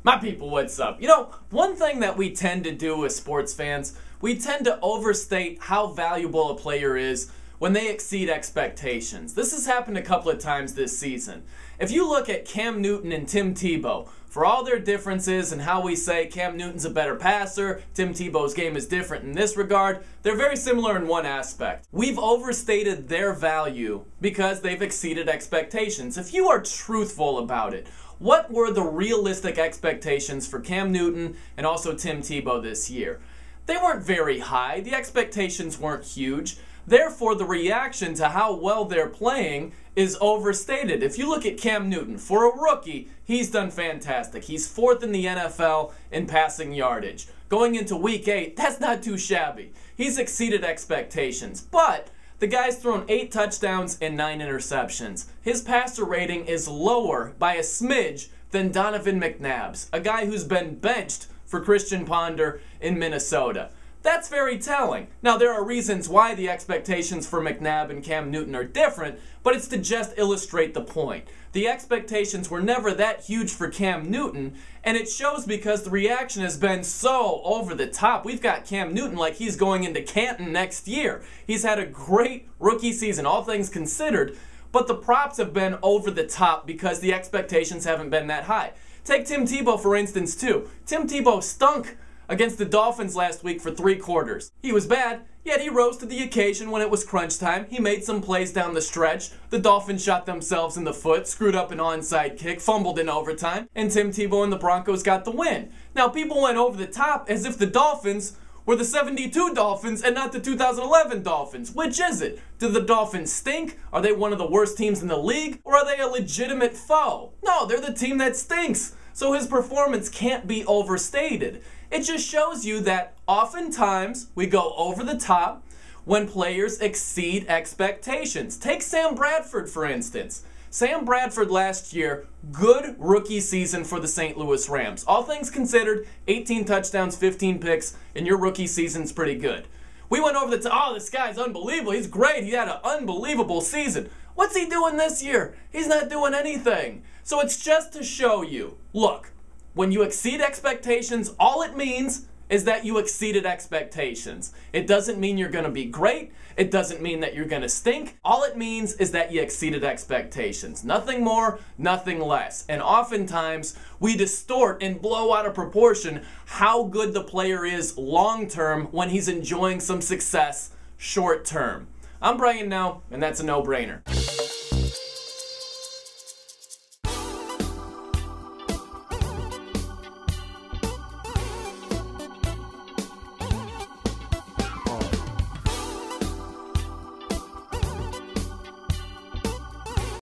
My people, what's up? One thing that we tend to do as sports fans, we tend to overstate how valuable a player is when they exceed expectations. This has happened a couple of times this season. If you look at Cam Newton and Tim Tebow, for all their differences and how we say Cam Newton's a better passer, Tim Tebow's game is different in this regard, they're very similar in one aspect. We've overstated their value because they've exceeded expectations. If you are truthful about it, what were the realistic expectations for Cam Newton and also Tim Tebow this year? They weren't very high. The expectations weren't huge. Therefore, the reaction to how well they're playing is overstated. If you look at Cam Newton, for a rookie, he's done fantastic. He's fourth in the NFL in passing yardage. Going into week 8, that's not too shabby. He's exceeded expectations. But the guy's thrown 8 touchdowns and 9 interceptions. His passer rating is lower by a smidge than Donovan McNabb's, a guy who's been benched for Christian Ponder in Minnesota. That's very telling. Now, there are reasons why the expectations for McNabb and Cam Newton are different, but it's to just illustrate the point. The expectations were never that huge for Cam Newton, and it shows because the reaction has been so over the top. We've got Cam Newton like he's going into Canton next year. He's had a great rookie season, all things considered, but the props have been over the top because the expectations haven't been that high. Take Tim Tebow, for instance, too. Tim Tebow stunk against the Dolphins last week for 3 quarters. He was bad, yet he rose to the occasion when it was crunch time. He made some plays down the stretch. The Dolphins shot themselves in the foot, screwed up an onside kick, fumbled in overtime, and Tim Tebow and the Broncos got the win. Now, people went over the top as if the Dolphins were the 72 Dolphins and not the 2011 Dolphins. Which is it? Do the Dolphins stink? Are they one of the worst teams in the league? Or are they a legitimate foe? No, they're the team that stinks. So his performance can't be overstated. It just shows you that oftentimes we go over the top when players exceed expectations. Take Sam Bradford, for instance. Sam Bradford last year, good rookie season for the St. Louis Rams. All things considered, 18 touchdowns, 15 picks, and your rookie season's pretty good. We went over the top, oh, this guy's unbelievable, he's great, he had an unbelievable season. What's he doing this year? He's not doing anything. So it's just to show you, look, when you exceed expectations, all it means is that you exceeded expectations. It doesn't mean you're going to be great. It doesn't mean that you're going to stink. All it means is that you exceeded expectations. Nothing more, nothing less. And oftentimes, we distort and blow out of proportion how good the player is long-term when he's enjoying some success short-term. I'm Brian now, and that's a no-brainer.